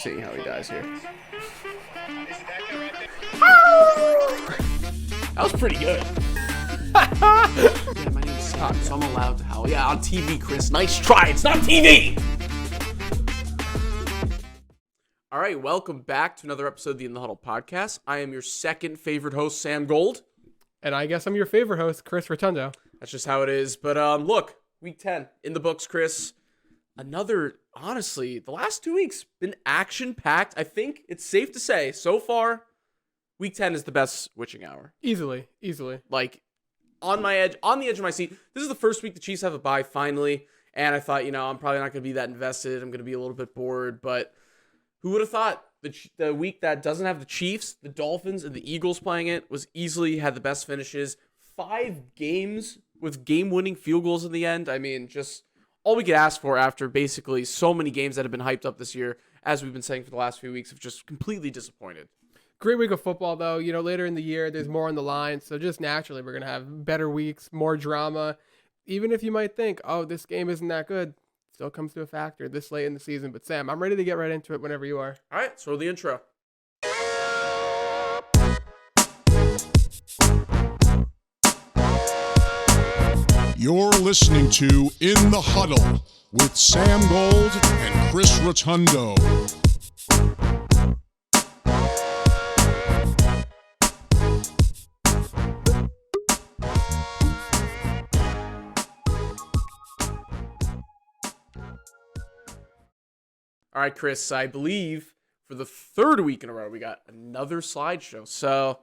see how he dies here. That was pretty good. Yeah, my name's Sam, so I'm allowed to howl. Yeah, on TV, Chris. Nice try. It's not TV! All right, welcome back to another episode of the In The Huddle podcast. I am your second favorite host, Sam Gold. And I guess I'm your favorite host, Chris Rotondo. That's just how it is. But look, week 10 in the books, Chris. Honestly, the last 2 weeks been action-packed. I think it's safe to say, so far, week 10 is the best witching hour. Easily. Like, on the edge of my seat. This is the first week the Chiefs have a bye, finally. And I thought, I'm probably not going to be that invested. I'm going to be a little bit bored. But who would have thought the week that doesn't have the Chiefs, the Dolphins, and the Eagles playing it was easily had the best finishes. 5 games with game-winning field goals in the end. I mean, just all we could ask for after basically so many games that have been hyped up this year, as we've been saying for the last few weeks, have just completely disappointed. Great week of football, though. Later in the year, there's more on the line. So just naturally, we're going to have better weeks, more drama. Even if you might think, oh, this game isn't that good, still comes to a factor this late in the season. But Sam, I'm ready to get right into it whenever you are. All right, so the intro. You're listening to In The Huddle with Sam Gold and Chris Rotondo. All right, Chris, I believe for the third week in a row, we got another slideshow. So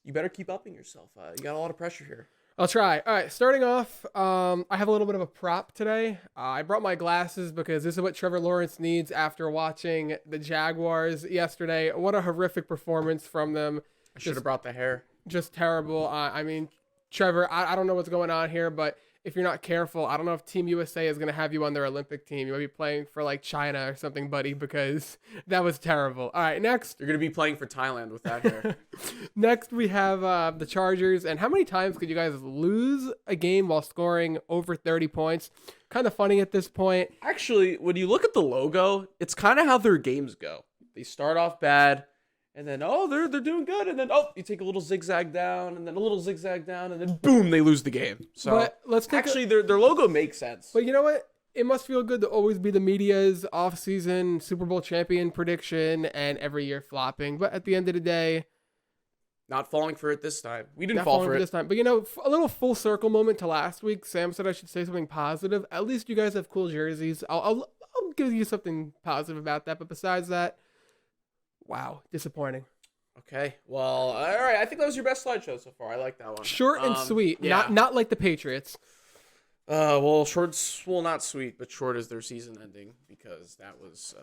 you better keep upping yourself. You got a lot of pressure here. I'll try. All right, starting off, I have a little bit of a prop today. I brought my glasses because this is what Trevor Lawrence needs after watching the Jaguars yesterday. What a horrific performance from them. I should have brought the hair. Just terrible. I mean, Trevor, I don't know what's going on here, but if you're not careful, I don't know if Team USA is going to have you on their Olympic team. You might be playing for like China or something, buddy, because that was terrible. All right, next. You're going to be playing for Thailand with that hair. Next, we have the Chargers. And how many times could you guys lose a game while scoring over 30 points? Kind of funny at this point. Actually, when you look at the logo, it's kind of how their games go. They start off bad, and then, they're doing good. And then, you take a little zigzag down, and then a little zigzag down, and then boom, they lose the game. So but let's take their logo makes sense. But you know what? It must feel good to always be the media's off-season Super Bowl champion prediction and every year flopping. But at the end of the day, not falling for it this time. We didn't fall for it this time. But a little full circle moment to last week. Sam said I should say something positive. At least you guys have cool jerseys. I'll give you something positive about that. But besides that, wow, disappointing. Okay, well, all right. I think that was your best slideshow so far. I like that one. Short and sweet. Yeah. Not like the Patriots. Short's, not sweet, but short is their season ending because that was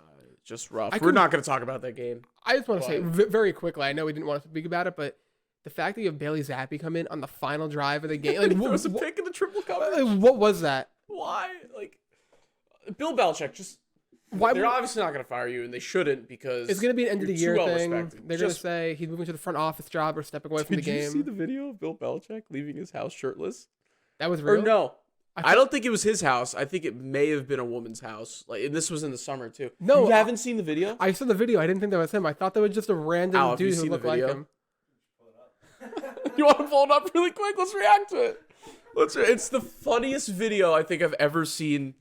just rough. We're not going to talk about that game. I just want to say very quickly, I know we didn't want to speak about it, but the fact that you have Bailey Zappi come in on the final drive of the game. Like, there was a pick in the triple coverage. What was that? Why? Like, Bill Belichick just... They're obviously not going to fire you, and they shouldn't because it's going to be an end of the year thing. They're going to say he's moving to the front office job or stepping away from the game. Did you see the video of Bill Belichick leaving his house shirtless? That was real? Or no. I don't think it was his house. I think it may have been a woman's house. And this was in the summer, too. No. You haven't seen the video? I saw the video. I didn't think that was him. I thought that was just a random dude who looked like him. You want to pull it up really quick? Let's react to it. It's the funniest video I think I've ever seen.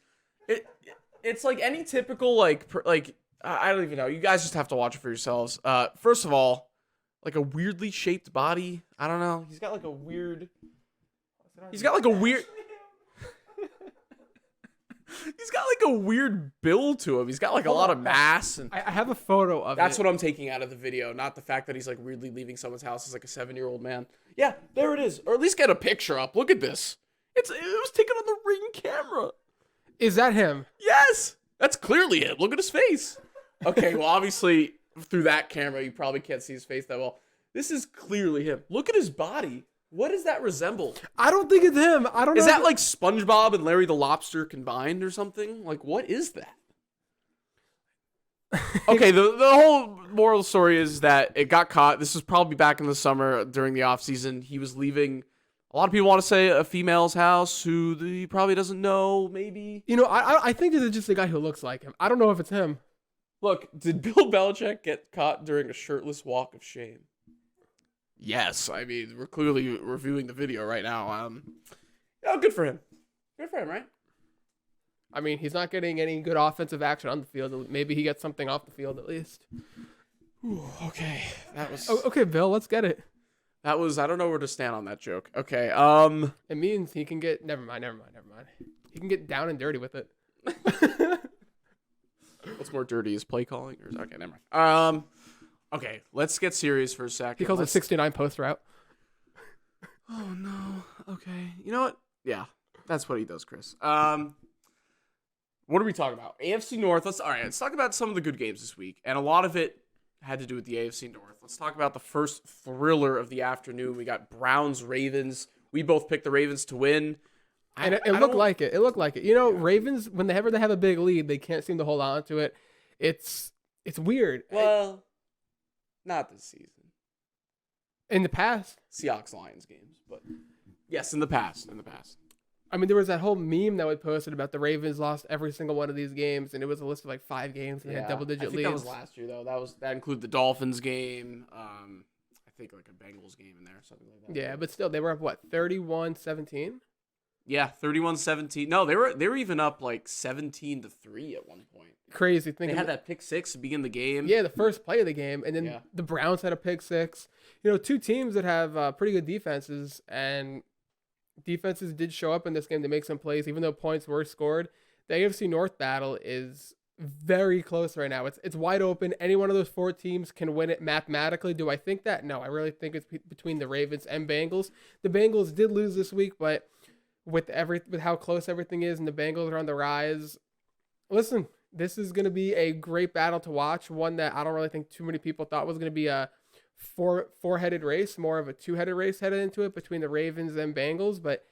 It's like any typical, I don't even know. You guys just have to watch it for yourselves. First of all, like a weirdly shaped body. I don't know. He's got like a weird build to him. He's got like a lot of mass. And I have a photo of that's what I'm taking out of the video, not the fact that he's like weirdly leaving someone's house as like a 7-year-old man. Yeah, there it is. Or at least get a picture up. Look at this. It was taken on the Ring camera. Is that him? Yes. That's clearly him. Look at his face. Okay, well, obviously, through that camera, you probably can't see his face that well. This is clearly him. Look at his body. What does that resemble? I don't think it's him. I don't know. Is that like SpongeBob and Larry the Lobster combined or something? Like, what is that? Okay, the whole moral story is that it got caught. This was probably back in the summer during the offseason. He was leaving, a lot of people want to say, a female's house who he probably doesn't know, maybe. I think this is just a guy who looks like him. I don't know if it's him. Look, did Bill Belichick get caught during a shirtless walk of shame? Yes. I mean, we're clearly reviewing the video right now. Good for him. Good for him, right? I mean, he's not getting any good offensive action on the field. Maybe he gets something off the field at least. Ooh, okay. That was... Okay, Bill, let's get it. That was... I don't know where to stand on that joke. Okay, It means he can get... Never mind. He can get down and dirty with it. What's more dirty, is play calling? Okay, never mind. Okay, let's get serious for a second. He calls it 69 post route. Oh, no. Okay. You know what? Yeah, that's what he does, Chris. What are we talking about? AFC North. Let's talk about some of the good games this week. And a lot of it had to do with the AFC North. Let's talk about the first thriller of the afternoon. We got Browns-Ravens. We both picked the Ravens to win. And it looked like it. It looked like it. You know, Ravens, whenever they have a big lead, they can't seem to hold on to it. It's weird. Well, not this season. In the past. Seahawks-Lions games. But yes, in the past. I mean, there was that whole meme that we posted about the Ravens lost every single one of these games, and it was a list of like 5 games and they had double-digit leads. That was last year, though. That included the Dolphins game. I think like a Bengals game in there, something like that. Yeah, but still, they were up, what, 31-17? Yeah, 31-17. No, they were even up like 17-3 at one point. Crazy thing. They had that pick six to begin the game. Yeah, the first play of the game, and then the Browns had a pick six. You know, 2 teams that have pretty good defenses, and defenses did show up in this game to make some plays, even though points were scored. The AFC North battle is very close right now. It's wide open. Any one of those 4 teams can win it mathematically. Do I think that? No, I really think it's between the Ravens and Bengals. The Bengals did lose this week, but with how close everything is and the Bengals are on the rise, listen, this is going to be a great battle to watch. One that I don't really think too many people thought was going to be a four-headed race, more of a 2-headed race headed into it between the Ravens and Bengals. But,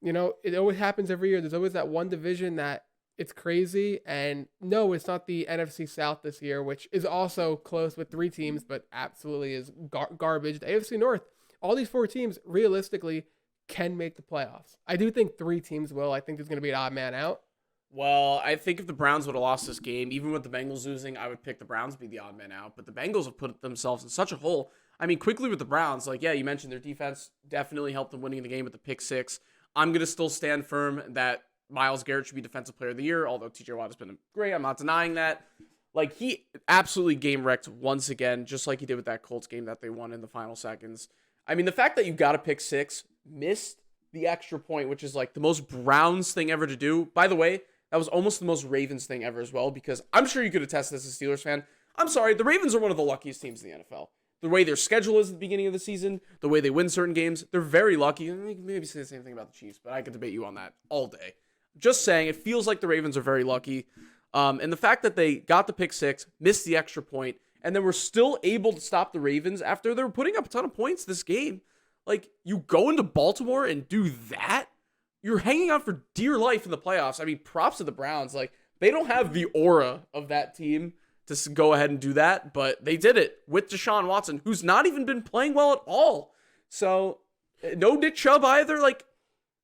you know, it always happens every year. There's always that one division that it's crazy. And no, it's not the NFC South this year, which is also close with 3 teams, but absolutely is garbage. The AFC North, all these 4 teams realistically can make the playoffs. I do think 3 teams will. I think there's going to be an odd man out. Well, I think if the Browns would have lost this game, even with the Bengals losing, I would pick the Browns to be the odd man out. But the Bengals have put themselves in such a hole. I mean, quickly with the Browns, like, yeah, you mentioned their defense definitely helped them winning the game with the pick 6. I'm going to still stand firm that Myles Garrett should be Defensive Player of the Year, although TJ Watt has been great. I'm not denying that. Like, he absolutely game wrecked once again, just like he did with that Colts game that they won in the final seconds. I mean, the fact that you got a pick 6, missed the extra point, which is like the most Browns thing ever to do. By the way, that was almost the most Ravens thing ever as well, because I'm sure you could attest this as a Steelers fan. I'm sorry, the Ravens are one of the luckiest teams in the NFL. The way their schedule is at the beginning of the season, the way they win certain games, they're very lucky. And you can maybe say the same thing about the Chiefs, but I could debate you on that all day. Just saying, it feels like the Ravens are very lucky. And the fact that they got the pick 6, missed the extra point, and then were still able to stop the Ravens after they were putting up a ton of points this game. Like, you go into Baltimore and do that? You're hanging on for dear life in the playoffs. I mean, props to the Browns. Like, they don't have the aura of that team to go ahead and do that, but they did it with Deshaun Watson, who's not even been playing well at all. So, no Nick Chubb either. Like,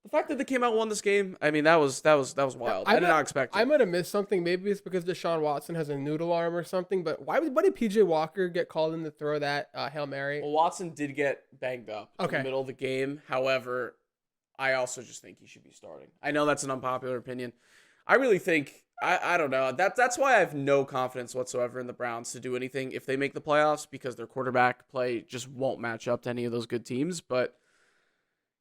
the fact that they came out and won this game, I mean, that was wild. I did not expect it. I might have missed something. Maybe it's because Deshaun Watson has a noodle arm or something, but why did PJ Walker get called in to throw that Hail Mary? Well, Watson did get banged up in the middle of the game. However, I also just think he should be starting. I know that's an unpopular opinion. I really think, I don't know. That's why I have no confidence whatsoever in the Browns to do anything if they make the playoffs, because their quarterback play just won't match up to any of those good teams. But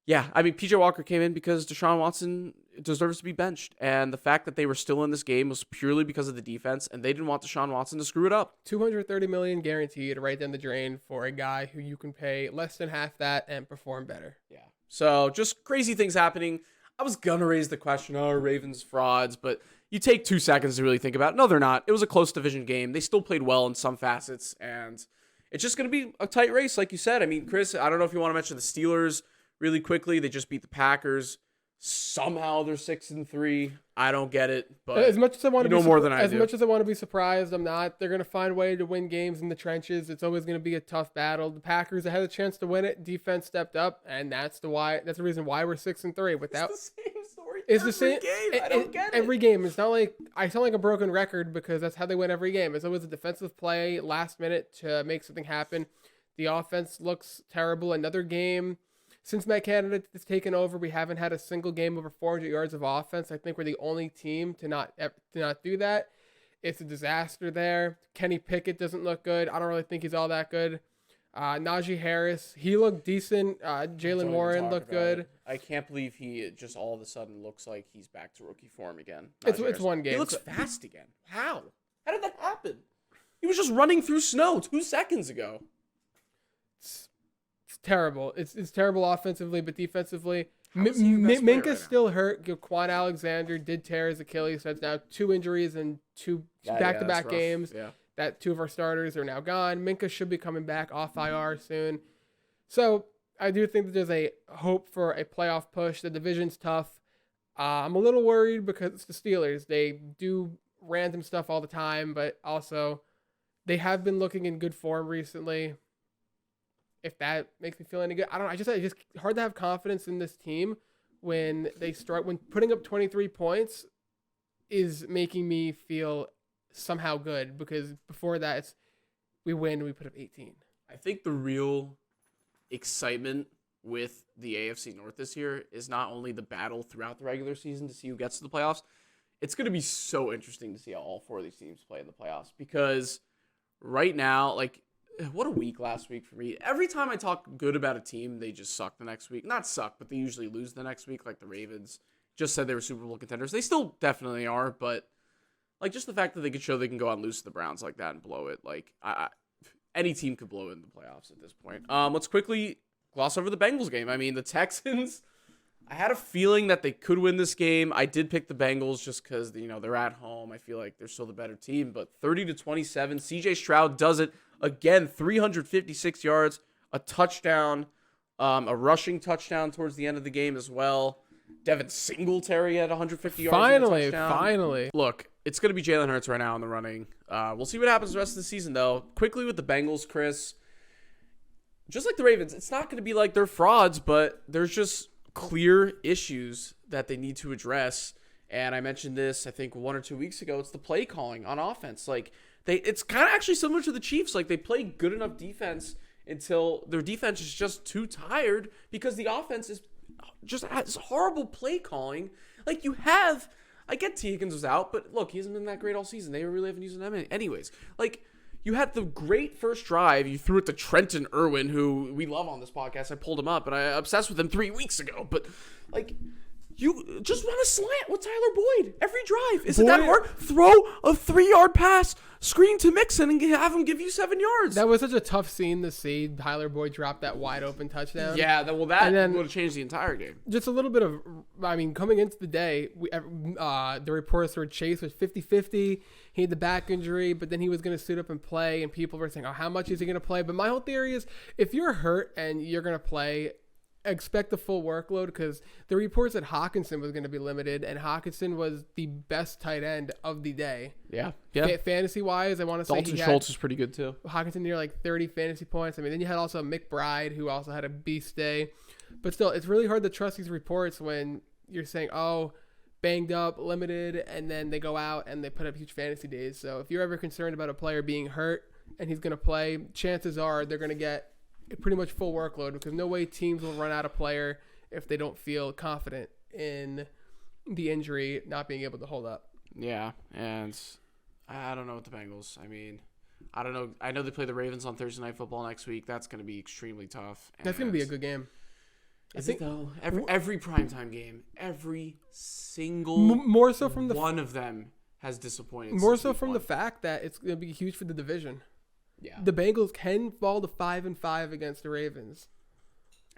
yeah, I mean, PJ Walker came in because Deshaun Watson deserves to be benched. And the fact that they were still in this game was purely because of the defense, and they didn't want Deshaun Watson to screw it up. $230 million guaranteed right down the drain for a guy who you can pay less than half that and perform better. Yeah. So just crazy things happening. I was going to raise the question, Ravens frauds, but you take 2 seconds to really think about it. No, they're not. It was a close division game. They still played well in some facets, and it's just going to be a tight race, like you said. I mean, Chris, I don't know if you want to mention the Steelers really quickly. They just beat the Packers. Somehow they're 6-3. I don't get it, but as much as I want to be more than I do. As much as I want to be surprised, I'm not. They're going to find a way to win games in the trenches. It's always going to be a tough battle. The Packers had a chance to win it. Defense stepped up, and that's the reason why we're 6-3. Without it's the same story It's the same game. I don't get it. Every game. It's not like I sound like a broken record because that's how they win every game. It's always a defensive play last minute to make something happen. The offense looks terrible. Another game since Matt Canada has taken over, we haven't had a single game over 400 yards of offense. I think we're the only team to not do that. It's a disaster there. Kenny Pickett doesn't look good. I don't really think he's all that good. Najee Harris, he looked decent. Jalen Warren looked good. I can't believe he just all of a sudden looks like he's back to rookie form again. It's one game. He looks fast again. How? How did that happen? He was just running through snow 2 seconds ago. It's terrible. It's terrible offensively, but defensively, Minka's still hurt. Quan Alexander did tear his Achilles, so it's now 2 injuries and 2 back-to-back games. Yeah. That 2 of our starters are now gone. Minka should be coming back off IR soon. So I do think that there's a hope for a playoff push. The division's tough. I'm a little worried because it's the Steelers. They do random stuff all the time, but also they have been looking in good form recently. If that makes me feel any good, I don't know. It's just hard to have confidence in this team when putting up 23 points is making me feel somehow good, because before that we win and we put up 18. I think the real excitement with the AFC North this year is not only the battle throughout the regular season to see who gets to the playoffs. It's going to be so interesting to see how all 4 of these teams play in the playoffs, because right now, like, what a week last week for me. Every time I talk good about a team, they just suck the next week. Not suck, but they usually lose the next week, like the Ravens. Just said they were Super Bowl contenders. They still definitely are, but like just the fact that they could show they can go out and lose to the Browns like that and blow it. Like any team could blow it in the playoffs at this point. Let's quickly gloss over the Bengals game. I mean, the Texans, I had a feeling that they could win this game. I did pick the Bengals just because, they're at home. I feel like they're still the better team, but 30-27, CJ Stroud does it again. 356 yards, a touchdown, a rushing touchdown towards the end of the game as well. Devin Singletary had 150 yards. Finally. Look, it's going to be Jalen Hurts right now in the running. We'll see what happens the rest of the season, though. Quickly with the Bengals, Chris, just like the Ravens, it's not going to be like they're frauds, but there's just clear issues that they need to address. And I mentioned this, I think, 1 or 2 weeks ago. It's the play calling on offense. Like, it's kind of actually similar to the Chiefs. Like, they play good enough defense until their defense is just too tired because the offense is just has horrible play calling. Like, I get T. Higgins was out, but look, he hasn't been that great all season. They really haven't used him anyways. Like, you had the great first drive. You threw it to Trenton Irwin, who we love on this podcast. I pulled him up, and I obsessed with him 3 weeks ago. But, like, you just run a slant with Tyler Boyd every drive. Is it that hard? Throw a 3-yard pass, screen to Mixon, and have him give you 7 yards. That was such a tough scene to see. Tyler Boyd drop that wide open touchdown. Yeah, that would have changed the entire game. Just a little bit of, coming into the day, the reports were Chase was 50-50. He had the back injury, but then he was going to suit up and play, and people were saying, how much is he going to play? But my whole theory is, if you're hurt and you're going to play, expect the full workload, because the reports that Hawkinson was going to be limited, and Hawkinson was the best tight end of the day. Yeah. Fantasy wise, I want to say Dalton Schultz was pretty good too. Hawkinson near like 30 fantasy points. Then you had also McBride, who also had a beast day. But still, it's really hard to trust these reports when you're saying, banged up, limited, and then they go out and they put up huge fantasy days. So if you're ever concerned about a player being hurt and he's going to play, chances are they're going to get pretty much full workload, because no way teams will run out a player if they don't feel confident in the injury not being able to hold up. Yeah, and I don't know with the Bengals. I mean, I don't know. I know they play the Ravens on Thursday Night Football next week. That's going to be extremely tough. That's going to be a good game. I think though, every primetime game, every single more so from one of them has disappointed. More so from the fact that it's going to be huge for the division. Yeah, the Bengals can fall to 5-5 against the Ravens,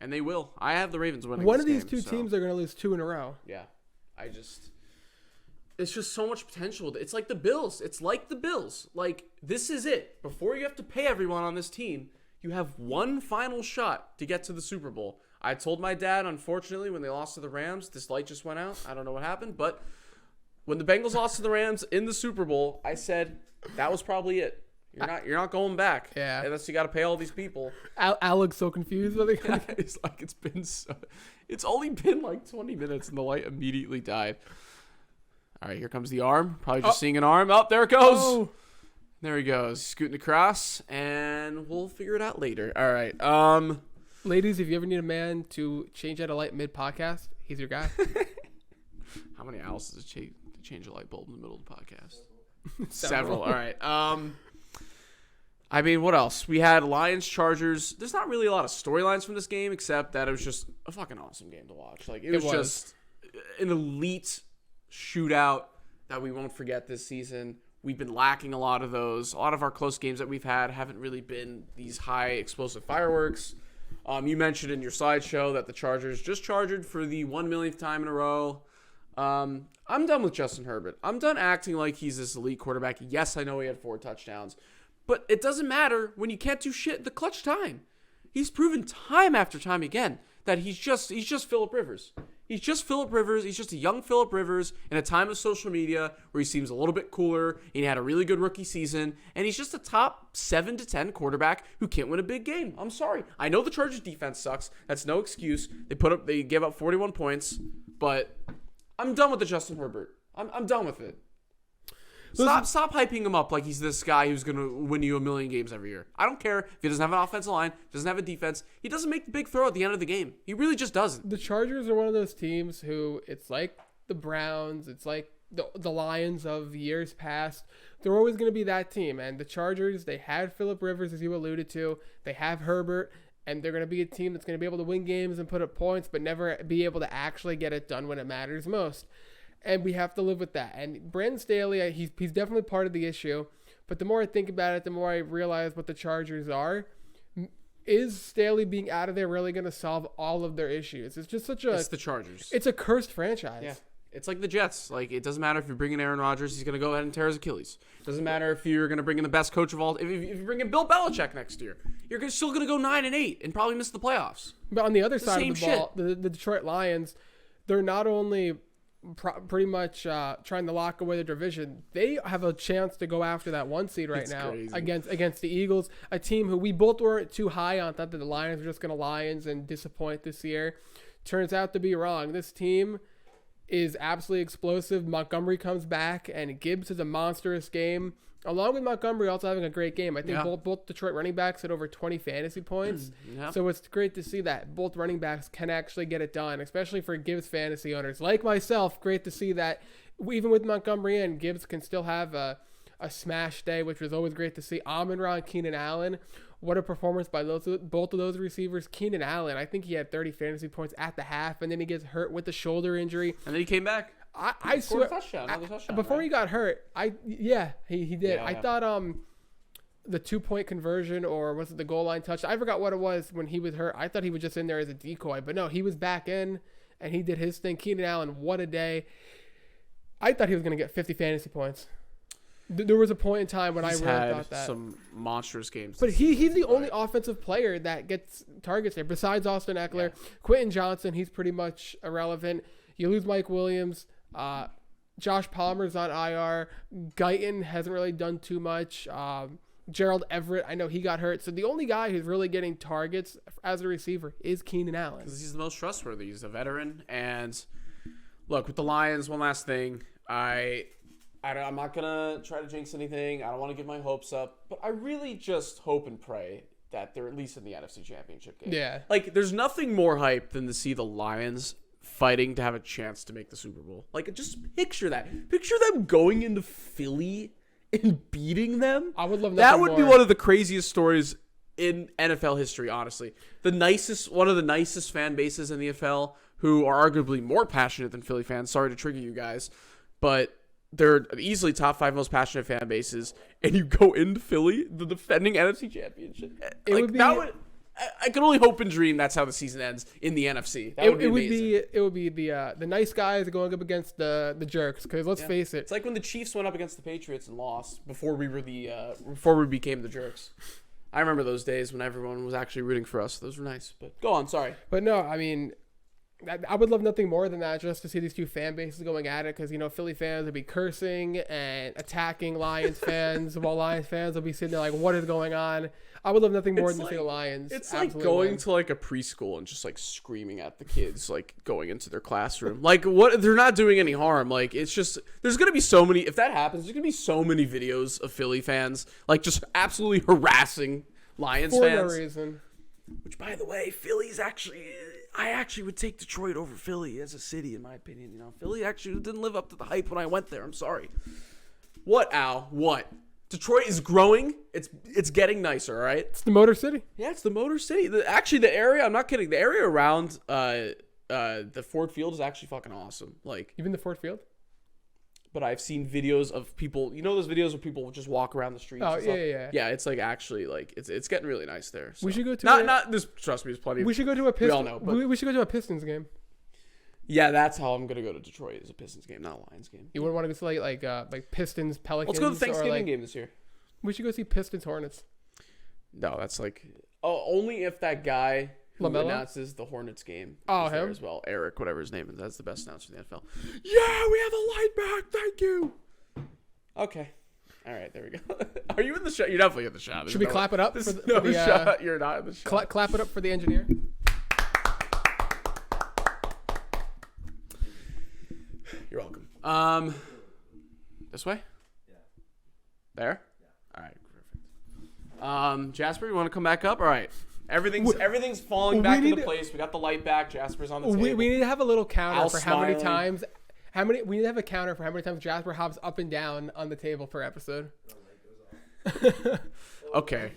and they will. I have the Ravens winning. One of these two teams are going to lose 2 in a row. Yeah, it's just so much potential. It's like the Bills. Like, this is it. Before you have to pay everyone on this team, you have one final shot to get to the Super Bowl. I told my dad, unfortunately, when they lost to the Rams, this light just went out. I don't know what happened, but when the Bengals lost to the Rams in the Super Bowl, I said that was probably it. You're not going back. Yeah. Unless you got to pay all these people. Alex so confused. It's like it's only been like 20 minutes and the light immediately died. All right, here comes the arm. Probably just seeing an arm. Oh, there it goes. Oh. There he goes. Scooting across, and we'll figure it out later. All right. Ladies, if you ever need a man to change out a light mid-podcast, he's your guy. How many owls does it change a light bulb in the middle of the podcast? Several. All right. I mean, what else? We had Lions, Chargers. There's not really a lot of storylines from this game, except that it was just a fucking awesome game to watch. Like it was just an elite shootout that we won't forget this season. We've been lacking a lot of those. A lot of our close games that we've had haven't really been these high explosive fireworks. You mentioned in your slideshow that the Chargers just charged for the 1 millionth time in a row. I'm done with Justin Herbert. I'm done acting like he's this elite quarterback. Yes, I know he had 4 touchdowns, but it doesn't matter when you can't do shit in the clutch time. He's proven time after time again that he's just Phillip Rivers. He's just Phillip Rivers. He's just a young Phillip Rivers in a time of social media where he seems a little bit cooler. And he had a really good rookie season. And he's just a top 7 to 10 quarterback who can't win a big game. I'm sorry. I know the Chargers defense sucks. That's no excuse. They gave up 41 points. But I'm done with the Justin Herbert. I'm done with it. Stop hyping him up like he's this guy who's going to win you 1 million games every year. I don't care if he doesn't have an offensive line, doesn't have a defense. He doesn't make the big throw at the end of the game. He really just doesn't. The Chargers are one of those teams who it's like the Browns. It's like the Lions of years past. They're always going to be that team. And the Chargers, they had Phillip Rivers, as you alluded to. They have Herbert. And they're going to be a team that's going to be able to win games and put up points, but never be able to actually get it done when it matters most. And we have to live with that. And Brandon Staley, he's definitely part of the issue. But the more I think about it, the more I realize what the Chargers are. Is Staley being out of there really going to solve all of their issues? It's just It's the Chargers. It's a cursed franchise. Yeah. It's like the Jets. Like, it doesn't matter if you're bringing Aaron Rodgers, he's going to go ahead and tear his Achilles. It doesn't matter if you're going to bring in the best coach of all. If you bring in Bill Belichick next year, you're still going to go 9-8 and probably miss the playoffs. But on the other side of the ball, the Detroit Lions, they're not only pretty much trying to lock away the division, they have a chance to go after that 1 seed right now against the Eagles, a team who we both weren't too high on. Thought that the Lions were just going to Lions and disappoint this year. Turns out to be wrong. This team is absolutely explosive. Montgomery comes back, and Gibbs is a monstrous game. Along with Montgomery also having a great game. I think both Detroit running backs had over 20 fantasy points. So it's great to see that both running backs can actually get it done, especially for Gibbs fantasy owners. Like myself, great to see that even with Montgomery and Gibbs can still have a smash day, which was always great to see. Amon-Ra and Keenan Allen. What a performance by both of those receivers. Keenan Allen, I think he had 30 fantasy points at the half, and then he gets hurt with the shoulder injury. And then he came back. I swear, another touchdown, before he got hurt, he did. Yeah, I thought the 2-point conversion, or was it the goal line touch? I forgot what it was when he was hurt. I thought he was just in there as a decoy, but no, he was back in and he did his thing. Keenan Allen, what a day! I thought he was going to get 50 fantasy points. There was a point in time when I really thought that. Some monstrous games. But he's the only offensive player that gets targets there besides Austin Eckler. Yeah. Quentin Johnson, he's pretty much irrelevant. You lose Mike Williams. Josh Palmer's on IR. Guyton hasn't really done too much. Gerald Everett, I know he got hurt. So the only guy who's really getting targets as a receiver is Keenan Allen. Because he's the most trustworthy. He's a veteran. And look, with the Lions, one last thing. I'm not going to try to jinx anything. I don't want to get my hopes up. But I really just hope and pray that they're at least in the NFC Championship game. Yeah. Like, there's nothing more hype than to see the Lions fighting to have a chance to make the Super Bowl. Like, just picture that. Picture them going into Philly and beating them. I would love that. Would be one of the craziest stories in NFL history, honestly. One of the nicest fan bases in the NFL, who are arguably more passionate than Philly fans. Sorry to trigger you guys, but they're easily top 5 most passionate fan bases, and you go into Philly, the defending NFC Championship. I can only hope and dream that's how the season ends in the NFC. That would be amazing. It would be the nice guys going up against the jerks. Because let's face it, it's like when the Chiefs went up against the Patriots and lost before we became the jerks. I remember those days when everyone was actually rooting for us. Those were nice. But go on, sorry. But no, I mean, I would love nothing more than that, just to see these two fan bases going at it, because, Philly fans would be cursing and attacking Lions fans, while Lions fans will be sitting there like, what is going on? I would love nothing more than to see the Lions. It's like going to like a preschool and just like screaming at the kids, like going into their classroom. Like, what? They're not doing any harm. Like, it's just, there's going to be so many, if that happens, there's going to be so many videos of Philly fans, like, just absolutely harassing Lions for fans. no reason. Which, by the way, Philly's actually, I actually would take Detroit over Philly as a city, in my opinion. Philly actually didn't live up to the hype when I went there. I'm sorry. What, Al? What? Detroit is growing. It's getting nicer, all right? It's the Motor City. Yeah, it's the Motor City. Actually, the area, I'm not kidding, the area around the Ford Field is actually fucking awesome. Like, Even the Ford Field? but I've seen videos of people, those videos where people just walk around the streets. Oh, and stuff? yeah. Yeah, it's like actually like it's getting really nice there. So. We should go to not this. Trust me, there's plenty. We should go to a We all Pistons. know, but We should go to a Pistons game. yeah, that's how I'm gonna go to Detroit. Is a Pistons game, not a Lions game. You wouldn't want to go to like Pistons, Pelicans. Let's go to the Thanksgiving or like, game this year. We should go see Pistons, Hornets. No, that's like only if that guy who LaMelo? announces the Hornets game Oh, is there him? as well. Eric, whatever his name is. That's the best announcer in the NFL. Yeah, we have a light back. Thank you. Okay. All right, there we go. Are you in the shot? You're definitely in the shot. There's Should we clap it up There's for the, no for the, shot. You're not in the shot. clap it up for the engineer? You're welcome. This way? Yeah. There? Yeah. All right, perfect. Jasper, you want to come back up? All right. Everything's falling back into place. We got the light back. Jasper's on the table. We need to have a little counter Al for how many smiling. times. We need to have a counter for how many times Jasper hops up and down on the table per episode. Okay.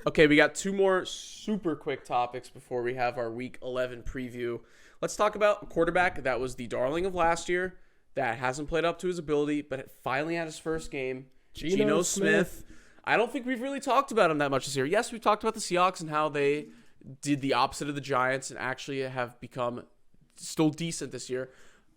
Okay, we got two more super quick topics before we have our Week 11 preview. Let's talk about a quarterback that was the darling of last year, that hasn't played up to his ability, but finally had his first game. Geno Smith. I don't think we've really talked about him that much this year. Yes, we've talked about the Seahawks and how they did the opposite of the Giants and actually have become still decent this year.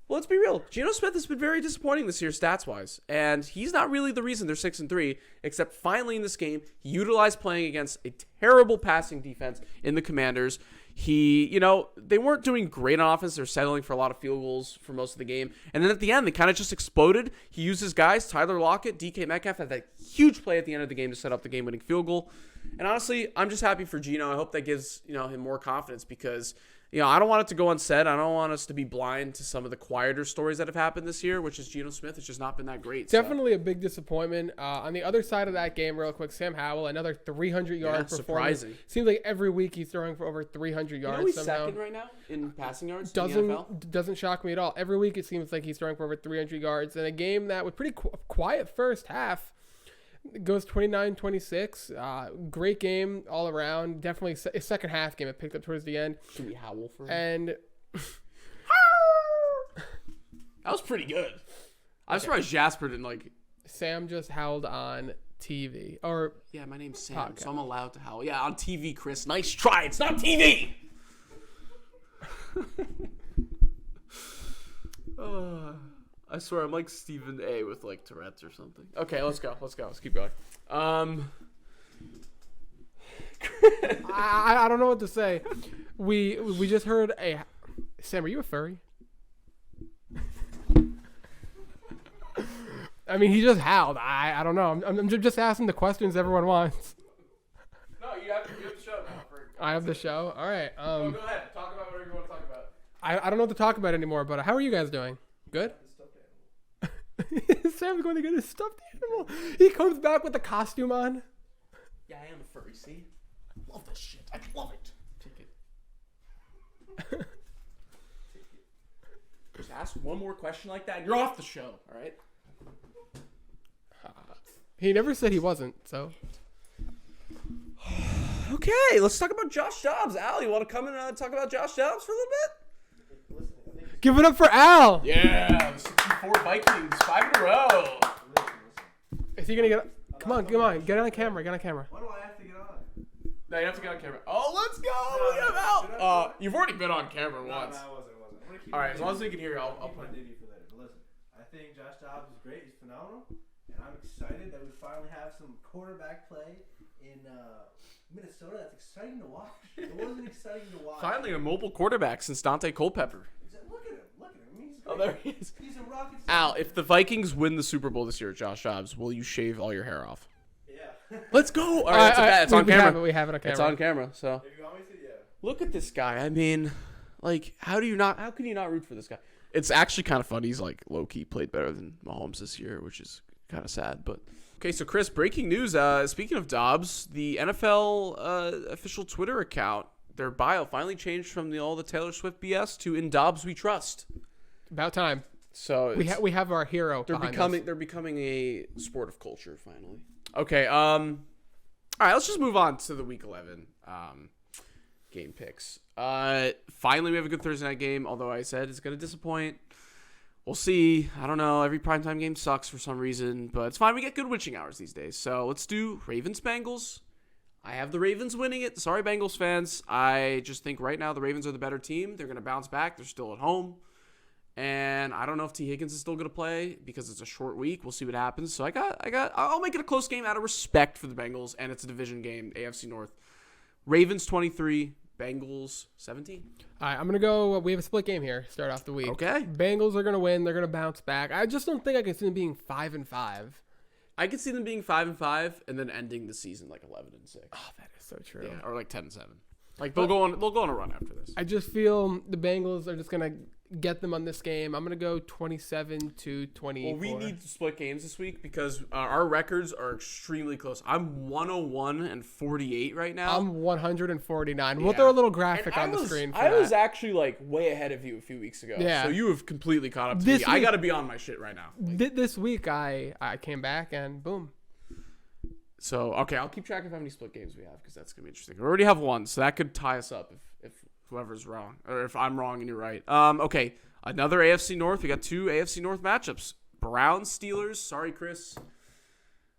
Well, let's be real. Geno Smith has been very disappointing this year stats-wise, and he's not really the reason they're 6-3, except finally in this game, he utilized playing against a terrible passing defense in the Commanders. They weren't doing great on offense. They're settling for a lot of field goals for most of the game. And then at the end, they kind of just exploded. He used his guys, Tyler Lockett, DK Metcalf, had that huge play at the end of the game to set up the game-winning field goal. And honestly, I'm just happy for Geno. I hope that gives him more confidence because I don't want it to go unsaid. I don't want us to be blind to some of the quieter stories that have happened this year, which is Geno Smith has just not been that great. Definitely a big disappointment. On the other side of that game, real quick, Sam Howell, another 300-yard performance. Surprising. Seems like every week he's throwing for over 300 yards. He's somehow. second right now in passing yards in the NFL. Doesn't shock me at all. Every week it seems like he's throwing for over 300 yards. In a game that was pretty quiet first half, it goes 29-26. Great game all around. Definitely a second half game. It picked up towards the end. Should we howl for him? And that was pretty good. I'm surprised Jasper didn't Sam just howled on TV. Yeah, my name's Sam, podcast. so I'm allowed to howl. Yeah, on TV, Chris. Nice try. It's not TV. I swear I'm like Stephen A with Tourette's or something. Okay, let's go. Let's keep going. I don't know what to say. We just heard a Sam. Are you a furry? I mean, he just howled. I don't know. I'm just asking the questions everyone wants. No, you have the show now. I have the show. All right. Go ahead. Talk about whatever you want to talk about. I don't know what to talk about anymore. But how are you guys doing? Good. Sam's going to get his stuffed animal. He comes back with the costume on. Yeah, I am a furry. See, I love this shit. I love it. Take it. Just ask one more question like that, and you're off the show. All right. He never said he wasn't. So. Okay, let's talk about Josh Dobbs. Al, you want to come in and talk about Josh Dobbs for a little bit? Give it up for Al. Yeah, the 64 Vikings, 5 in a row. Is he gonna get? Come on, get on camera. Get on camera. Why do I have to get on? No, you have to get on camera. Oh, let's go. We have Al. You've already been on camera once. No, I wasn't. I'm gonna keep All right, as long as we can hear you, I'll put put my debut for later. But listen, I think Josh Dobbs is great. He's phenomenal, and I'm excited that we finally have some quarterback play in Minnesota. That's exciting to watch. It wasn't exciting to watch. Finally, a mobile quarterback since Dante Culpepper. Look at him. Look at him. He's great. Oh, there he is. He's a rocket. Al, if the Vikings win the Super Bowl this year, Josh Dobbs, will you shave all your hair off? Yeah. Let's go. All right, it's on camera. We have it on camera. It's on camera. So If you want me to, yeah. look at this guy. I mean, like, how can you not root for this guy? It's actually kind of funny. He's like low key played better than Mahomes this year, which is kind of sad. But okay, so Chris, breaking news. Speaking of Dobbs, the NFL official Twitter account, their bio finally changed from all the Taylor Swift BS to "In Dobbs We Trust." About time. So We have our hero. they're becoming a sport of culture finally. Okay. All right. Let's just move on to the Week 11 game picks. Finally, we have a good Thursday night game. Although I said it's gonna disappoint. We'll see. I don't know. Every primetime game sucks for some reason, but it's fine. We get good witching hours these days. So let's do Ravens-Bengals. I have the Ravens winning it. Sorry, Bengals fans. I just think right now the Ravens are the better team. They're gonna bounce back. They're still at home. And I don't know if T. Higgins is still going to play because it's a short week. We'll see what happens. So I'll make it a close game out of respect for the Bengals, and it's a division game, AFC North. Ravens 23, Bengals 17. All right, I'm going to go. We have a split game here. Start off the week. Okay. Bengals are going to win. They're going to bounce back. I just don't think I can see them being 5-5. I could see them being 5-5 and then ending the season like 11-6. Oh, that is so true. Yeah, or like 10-7. Like they'll go on a run after this. I just feel the Bengals are just going to get them on this game. I'm going to go 27-24. Well, we need to split games this week because our records are extremely close. I'm 101-48 right now. I'm 149. Yeah. We'll throw a little graphic And on the screen for I that. was actually like way ahead of you a few weeks ago. Yeah. So you have completely caught up to This me. I week- got to be on my shit right now. This week, I came back and boom. So, okay, I'll keep track of how many split games we have because that's going to be interesting. We already have one, so that could tie us up if whoever's wrong or if I'm wrong and you're right. Okay, another AFC North. We got two AFC North matchups. Browns, Steelers. Sorry, Chris.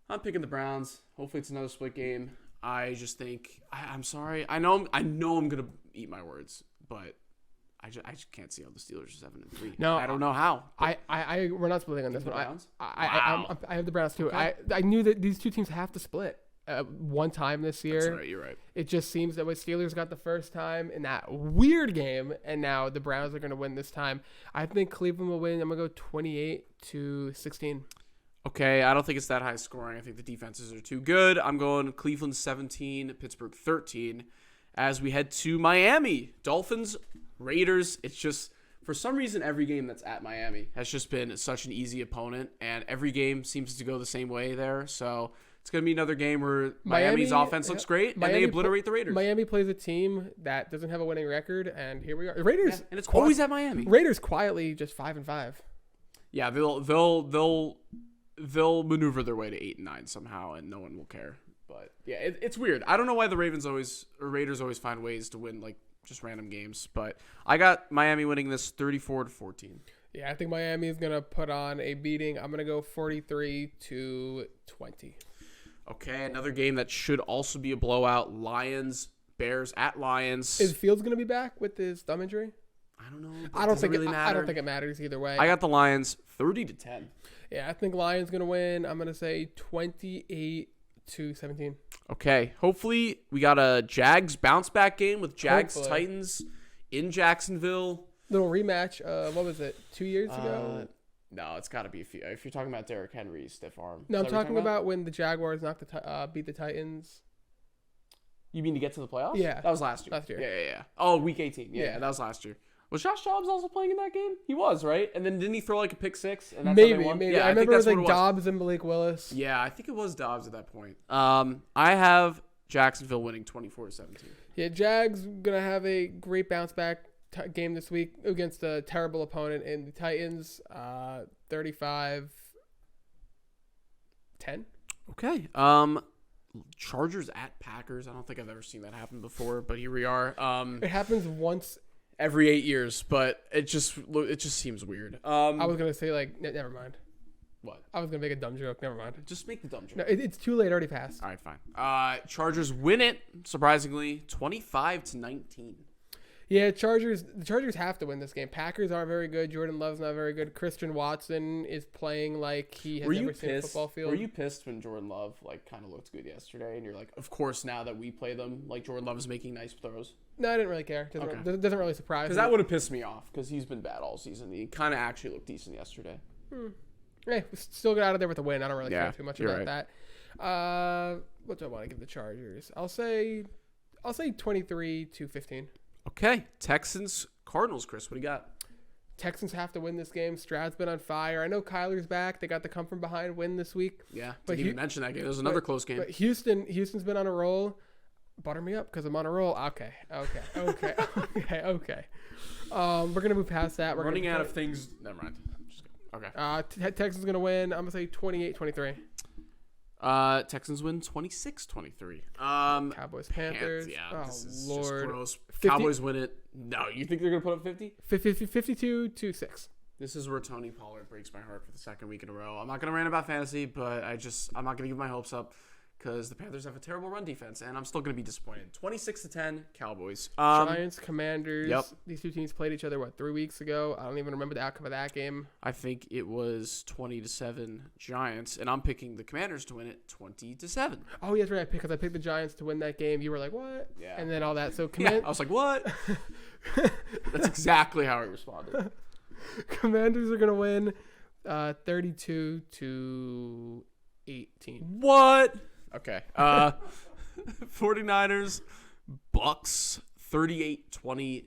I'm picking the Browns. Hopefully it's another split game. I just think I'm sorry. I know I'm going to eat my words, but I just can't see how the Steelers are 7-3. No, I don't know how. We're not splitting on this The one. Browns? I have the Browns too. Okay. I knew that these two teams have to split one time this year. That's right. You're right. It just seems that what Steelers got the first time in that weird game, and now the Browns are going to win this time. I think Cleveland will win. I'm going to go 28-16. Okay, I don't think it's that high scoring. I think the defenses are too good. I'm going Cleveland 17, Pittsburgh 13. As we head to Miami, Dolphins, Raiders. It's just, for some reason, every game that's at Miami has just been such an easy opponent, and every game seems to go the same way there. So it's going to be another game where Miami's offense looks great, and they obliterate the Raiders. Miami plays a team that doesn't have a winning record, and here we are. The Raiders, Yeah, and it's always at Miami. Raiders quietly just 5-5. Yeah, they'll maneuver their way to 8-9 somehow, and no one will care. But yeah, it's weird. I don't know why the Raiders always find ways to win like just random games. But I got Miami winning this 34-14. Yeah, I think Miami is gonna put on a beating. I'm gonna go 43-20. Okay, another game that should also be a blowout. Lions, Bears at Lions. Is Fields gonna be back with his thumb injury? I don't know. I don't think really I matter. don't think it matters either way. I got the Lions 30-10. Yeah, I think Lions gonna win. I'm gonna say 28-17. Okay, hopefully we got a Jags bounce back game with Jags Hopefully. Titans in Jacksonville. Little rematch. What was it? 2 years ago? No, it's got to be a few. If you're talking about Derrick Henry's stiff arm. No, Is I'm that what you're talking about when the Jaguars beat the Titans. You mean to get to the playoffs? Yeah. That was last year. Last year. Yeah. Oh, week 18. Yeah, Yeah. that was last year. Was Josh Dobbs also playing in that game? He was, right? And then didn't he throw like a pick six? And that's how they won? Maybe. Yeah, I remember it was that's like what Dobbs and Malik Willis. Yeah, I think it was Dobbs at that point. I have Jacksonville winning 24-17. Yeah, Jags gonna have a great bounce back game this week against a terrible opponent in the Titans. 35-10. Okay. Chargers at Packers. I don't think I've ever seen that happen before, but here we are. It happens once. Every 8 years, but it just seems weird. I was gonna say never mind. What? I was gonna make a dumb joke. Never mind. Just make the dumb joke. No, it's too late. Already passed. All right, fine. Chargers win it, surprisingly, 25-19. Yeah, the Chargers have to win this game. Packers aren't very good. Jordan Love's not very good. Christian Watson is playing like he has never seen a football field. Were you pissed when Jordan Love kind of looked good yesterday? And you're like, of course, now that we play them, Jordan Love is making nice throws. No, I didn't really care. Doesn't really surprise me. Because that would have pissed me off because he's been bad all season. He kind of actually looked decent yesterday. Hey, we still got out of there with a win. I don't really care too much about that. What do I want to give the Chargers? I'll say 23-15. Okay, Texans, Cardinals, Chris, what do you got? Texans have to win this game. Stroud's been on fire. I know Kyler's back. They got the come from behind win this week. Yeah, didn't even mention that game. It was another close game. But Houston's been on a roll. Butter me up because I'm on a roll. Okay. We're gonna move past that. We're running out of things. Never mind. Just okay. Texans gonna win. I'm gonna say 28-23. Texans win 26-23. Cowboys, Panthers. This is Lord. just gross. 50? Cowboys win it. No, you think they're gonna put up 50? 52-6. This is where Tony Pollard breaks my heart for the second week in a row. I'm not gonna rant about fantasy, but I'm not gonna give my hopes up because the Panthers have a terrible run defense, and I'm still gonna be disappointed. 26-10, Cowboys. Giants, Commanders. Yep. These two teams played each other 3 weeks ago. I don't even remember the outcome of that game. I think it was 20-7 Giants, and I'm picking the Commanders to win it 20-7. Oh, yes, right. Because I picked the Giants to win that game. You were like, what? Yeah. And then all that. So I was like, what? That's exactly how I responded. Commanders are gonna win 32-18. What? Okay. 49ers, Bucks, 38-20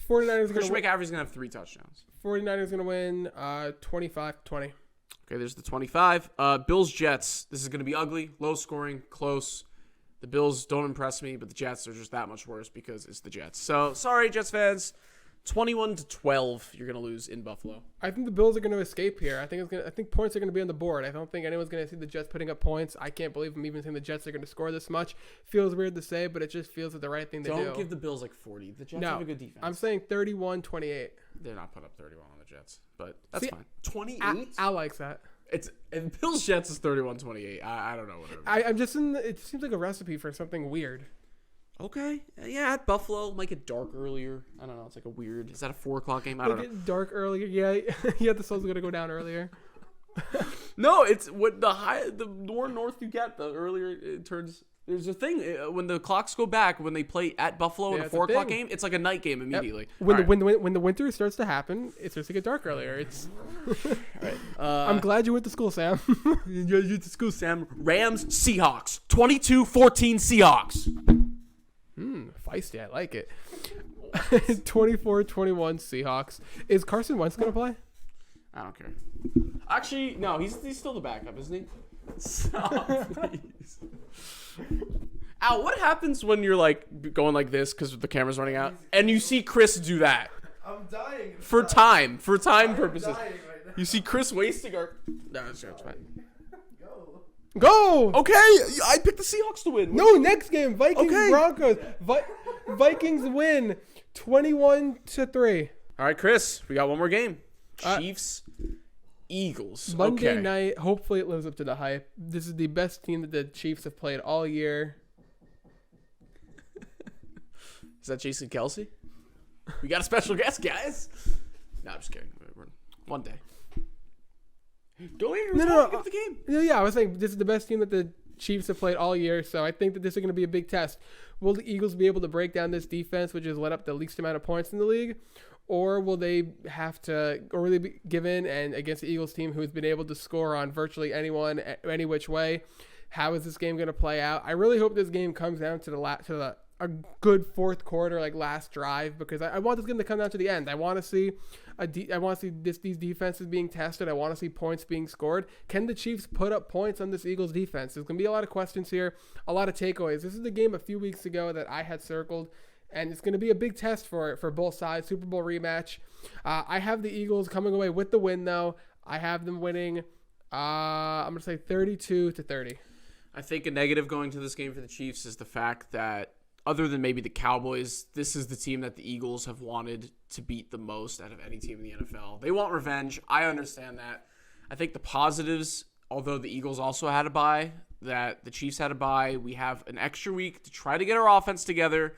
Christian McCaffrey's going to have 3 touchdowns. 49ers going to win 25-20. Okay, there's the 25. Bills, Jets. This is going to be ugly, low scoring, close. The Bills don't impress me, but the Jets are just that much worse because it's the Jets. So, sorry, Jets fans. 21-12, you're going to lose in Buffalo. I think the Bills are going to escape here. I think points are going to be on the board. I don't think anyone's going to see the Jets putting up points. I can't believe I'm even saying the Jets are going to score this much. Feels weird to say, but it just feels like the right thing to do. Don't give the Bills 40. The Jets have a good defense. I'm saying 31-28. They're not put up 31 on the Jets, but that's fine. 28? Al likes that. And Bills Jets is 31-28. I don't know what I'm just it seems like a recipe for something weird. Okay. Yeah, at Buffalo, it might get dark earlier. I don't know. It's a weird. Is that a 4:00 game? I don't know. Get dark earlier. Yeah, the sun's going to go down earlier. No, it's what the more north you get, the earlier it turns. There's a thing when the clocks go back when they play at Buffalo in a 4:00 game. It's like a night game immediately. Yep. When the winter starts to happen, it starts to get dark earlier. It's. All right. I'm glad you went to school, Sam. You went to school, Sam. Rams, Seahawks, 22-14 Seahawks. Feisty, I like it. 24-21 Seahawks. Is Carson Wentz gonna play? I don't care. Actually, no, he's still the backup, isn't he? Stop, please. Al, what happens when you're going like this because the camera's running out and you see Chris do that? I'm dying. For time purposes. Dying right now. You see Chris wasting our. No, it's fine. Go! Okay, I picked the Seahawks to win. No, next game, Vikings Broncos. Vikings win 21-3. All right, Chris, we got one more game. Chiefs, Eagles. Monday night. Hopefully, it lives up to the hype. This is the best team that the Chiefs have played all year. Is that Jason Kelsey? We got a special guest, guys. No, I'm just kidding. One day. Go here. No. Get the game. Yeah, I was saying this is the best team that the Chiefs have played all year, so I think that this is going to be a big test. Will the Eagles be able to break down this defense, which has let up the least amount of points in the league, or will they give in and against the Eagles team who has been able to score on virtually anyone, any which way? How is this game going to play out? I really hope this game comes down to a good fourth quarter, last drive, because I want this game to come down to the end. I want to see these defenses being tested. I want to see points being scored. Can the Chiefs put up points on this Eagles defense? There's going to be a lot of questions here, a lot of takeaways. This is the game a few weeks ago that I had circled, and it's going to be a big test for both sides. Super Bowl rematch. I have the Eagles coming away with the win, though. I have them winning. I'm going to say 32-30. I think a negative going to this game for the Chiefs is the fact that other than maybe the Cowboys, this is the team that the Eagles have wanted to beat the most out of any team in the NFL. They want revenge. I understand that. I think the positives, although the Eagles also had a bye, that the Chiefs had a bye, we have an extra week to try to get our offense together.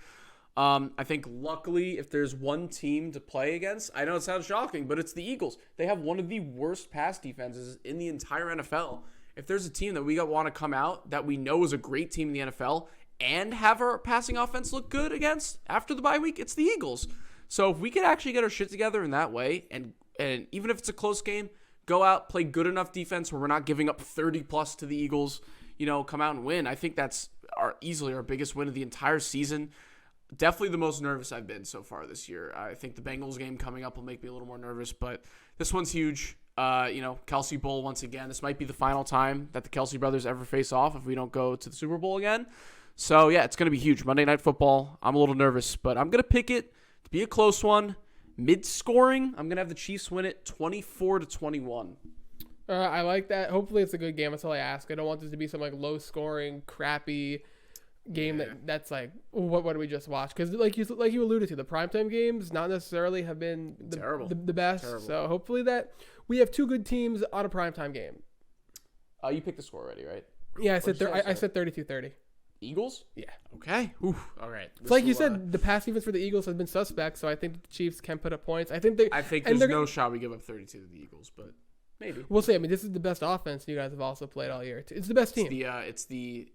I think luckily, if there's one team to play against, I know it sounds shocking, but it's the Eagles. They have one of the worst pass defenses in the entire NFL. If there's a team that we want to come out that we know is a great team in the NFL and have our passing offense look good against after the bye week, it's the Eagles. So if we could actually get our shit together in that way, and even if it's a close game, go out, play good enough defense where we're not giving up 30+ to the Eagles, come out and win. I think that's easily our biggest win of the entire season. Definitely the most nervous I've been so far this year. I think the Bengals game coming up will make me a little more nervous, but this one's huge. Kelsey Bowl once again. This might be the final time that the Kelsey brothers ever face off if we don't go to the Super Bowl again. So, yeah, it's going to be huge. Monday Night Football. I'm a little nervous, but I'm going to pick it to be a close one. Mid-scoring, I'm going to have the Chiefs win it 24-21. I like that. Hopefully it's a good game. That's all I ask. I don't want this to be some low-scoring, crappy game that's what do we just watch? Because like you alluded to, the primetime games not necessarily have been the best. Terrible. So hopefully that we have two good teams on a primetime game. You picked the score already, right? Yeah, I said 32-30. Eagles? Yeah. Okay. Oof. All right. It's like you said, the pass defense for the Eagles has been suspect, so I think the Chiefs can put up points. I think there's no shot we give up 32 to the Eagles, but maybe. We'll see. I mean, this is the best offense you guys have also played all year. It's the best team. It's the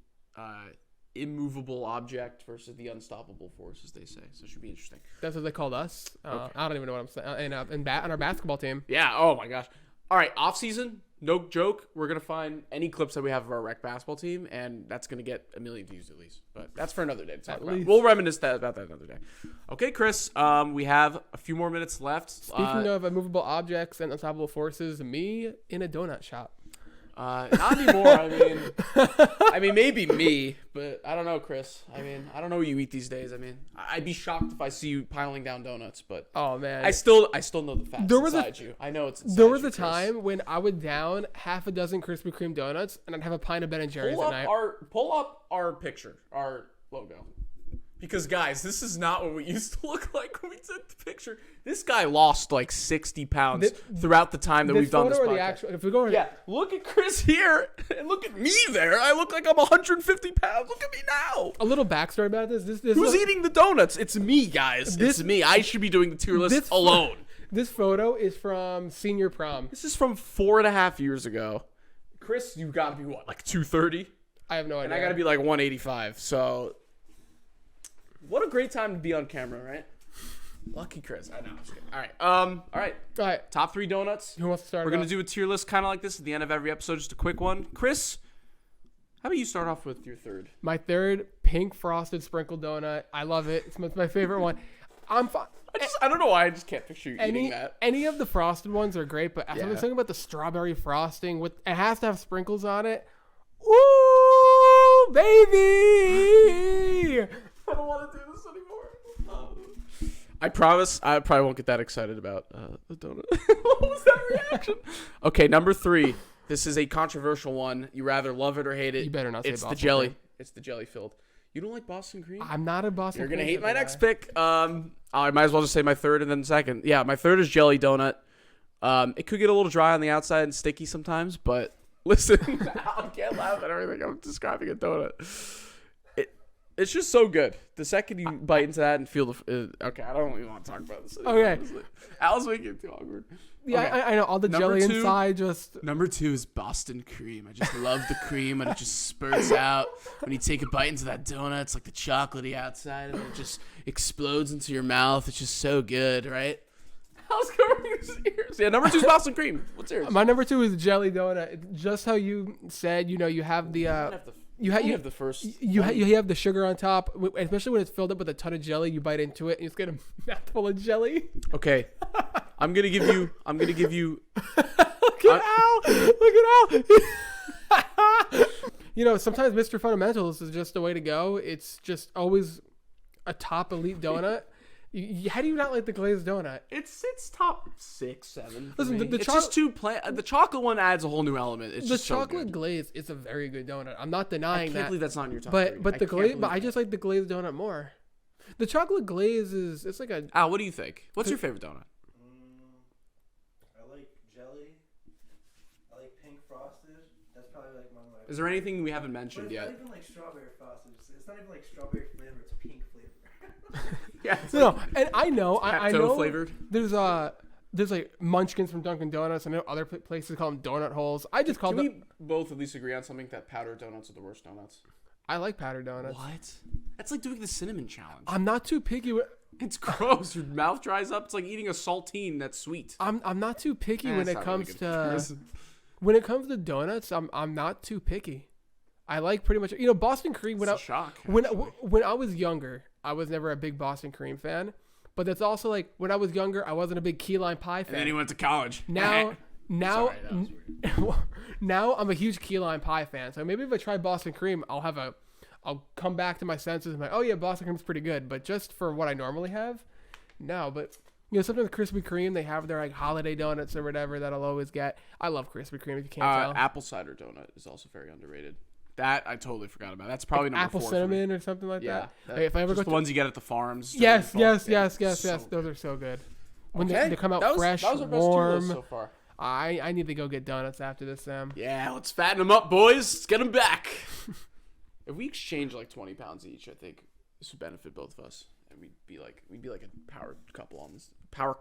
immovable object versus the unstoppable force, as they say. So it should be interesting. That's what they called us. Okay. I don't even know what I'm saying. On our basketball team. Yeah. Oh my gosh. All right. Off season. No joke. We're gonna find any clips that we have of our rec basketball team, and that's gonna get 1 million views at least. But that's for another day to talk about. We'll reminisce about that another day. Okay, Chris. We have a few more minutes left. Speaking of immovable objects and unstoppable forces, me in a donut shop. Not anymore. I mean, maybe me, but I don't know, Chris. I mean, I don't know what you eat these days. I mean, I'd be shocked if I see you piling down donuts, but oh man, I still know the facts inside you. I know it's inside there was you, a time when I would down half a dozen Krispy Kreme donuts and I'd have a pint of Ben and Jerry's at night. Pull up our picture, our logo. Because, guys, this is not what we used to look like when we took the picture. This guy lost 60 pounds throughout the time that we've done this podcast. Look at Chris here and look at me there. I look like I'm 150 pounds. Look at me now. A little backstory about this. Who's eating the donuts? It's me, guys. It's me. I should be doing the tier list alone. This photo is from senior prom. This is from 4.5 years ago. Chris, you got to be, 230? I have no idea. And I got to be 185, so... What a great time to be on camera, right? Lucky Chris. I know. I'm just kidding. All right. Top 3 donuts. Who wants to start? We're going to do a tier list kind of like this at the end of every episode, just a quick one. Chris, how about you start off with your third? My third, pink frosted sprinkled donut. I love it. It's my favorite one. I'm fine. I don't know why I just can't picture you eating that. Any of the frosted ones are great, but after thinking about the strawberry frosting, it has to have sprinkles on it. Ooh, baby! I don't want to do this anymore. I promise I probably won't get that excited about the donut. What was that reaction? Okay, number 3. This is a controversial one. You rather love it or hate it. You better not say It's Boston the jelly. cream. It's the jelly filled. You don't like Boston cream? I'm not a Boston You're cream. going to hate my next pick. I might as well just say my third and then second. Yeah, my third is jelly donut. It could get a little dry on the outside and sticky sometimes, but listen, I can't laugh at everything. I'm describing a donut. It's just so good. The second you bite into that and feel the... okay, I don't even want to talk about this anymore. Okay. Al's making it too awkward. Yeah, okay. I know. All the jelly inside just... Number 2 is Boston cream. I just love the cream and it just spurts out. When you take a bite into that donut, it's like the chocolatey outside and it just explodes into your mouth. It's just so good, right? Al's covering his ears. Yeah, number 2 is Boston cream. What's yours? My number 2 is jelly donut. Just how you said, you have the... You have the first. You have the sugar on top, especially when it's filled up with a ton of jelly. You bite into it, and you just get a mouthful of jelly. Okay, I'm gonna give you. Look at Al. Sometimes Mr. Fundamentals is just the way to go. It's just always a top elite donut. How do you not like the glazed donut? It's top 6, 7. Listen, it's just too plain. The chocolate one adds a whole new element. It's just chocolate so good. glaze is a very good donut. I'm not denying that. I can't believe that's not in your top 3. But the glaze, but I just like the glazed donut more. The chocolate glaze it's like a. Al, what do you think? What's your favorite donut? I like jelly. I like pink frosted. That's probably one of my. Is there anything we haven't mentioned yet? It's not even like strawberry frosted. It's not even like strawberry flavor. It's pink flavor. Yeah. It's No, and I know, I Pepto know. flavored. There's like Munchkins from Dunkin' Donuts. I know other places call them donut holes. I just call Can them. we both at least agree on something that powdered donuts are the worst donuts? I like powdered donuts. What? That's like doing the cinnamon challenge. I'm not too picky with. It's gross. Your mouth dries up. It's like eating a saltine that's sweet. I'm not too picky when That's it not comes really good to comparison. when it comes to donuts. I'm not too picky. I like pretty much Boston cream. It's a shock. When actually. when I was younger, I was never a big Boston cream fan. But that's also like when I was younger, I wasn't a big key lime pie fan. And then he went to college. Now Sorry, that was weird. now I'm a huge key lime pie fan. So maybe if I try Boston cream, I'll come back to my senses and be like, oh yeah, Boston cream's pretty good. But just for what I normally have, no. But sometimes Krispy Kreme, they have their like holiday donuts or whatever that I'll always get. I love Krispy Kreme if you can't tell. Apple cider donut is also very underrated. That I totally forgot about. That's probably number Apple 4 cinnamon or something like Yeah, that. Like, if I ever just go the ones you get at the farms. yes, during the fall. yes. So Those are so good. When Okay. they come out That was- fresh, that was our best warm. two so far. I need to go get donuts after this, Sam. Yeah, let's fatten them up, boys. Let's get them back. If we exchange like 20 pounds each, I think this would benefit both of us, and we'd be like a power couple on this. Power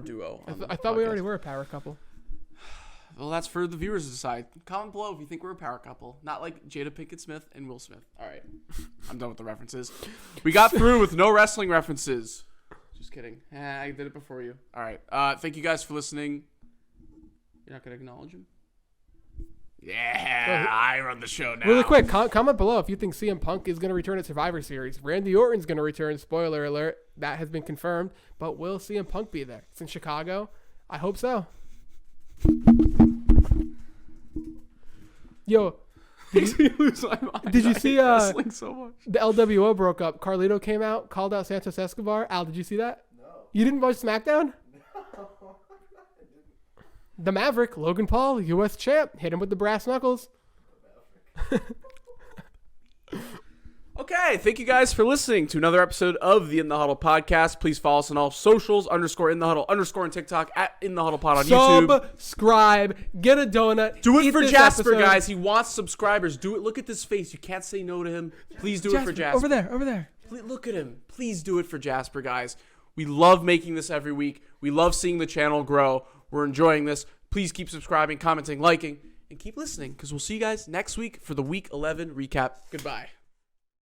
duo. On I the thought we podcast. already were a power couple. Well, that's for the viewers to decide. Comment below if you think we're a power couple. Not like Jada Pinkett Smith and Will Smith. All right. I'm done with the references. We got through with no wrestling references. Just kidding. I did it before you. All right. Thank you guys for listening. You're not going to acknowledge him? Yeah, I run the show now. Really quick, comment below if you think CM Punk is going to return at Survivor Series. Randy Orton's going to return. Spoiler alert. That has been confirmed. But will CM Punk be there? It's in Chicago. I hope so. Yo, Makes me lose my mind. Did you I see, hate wrestling so much. the LWO broke up. Carlito came out, called out Santos Escobar. Al, did you see that? No. You didn't watch SmackDown? No. The Maverick, Logan Paul, U.S. champ, hit him with the brass knuckles. Okay, thank you guys for listening to another episode of the In The Huddle podcast. Please follow us on all socials, _In The Huddle, _ on TikTok, @In The Huddle Pod on YouTube. Subscribe, get a donut. Do it eat for this Jasper, episode. guys. He wants subscribers. Do it. Look at this face. You can't say no to him. Please do it for Jasper. Over there. Look at him. Please do it for Jasper, guys. We love making this every week. We love seeing the channel grow. We're enjoying this. Please keep subscribing, commenting, liking, and keep listening because we'll see you guys next week for the Week 11 recap. Goodbye.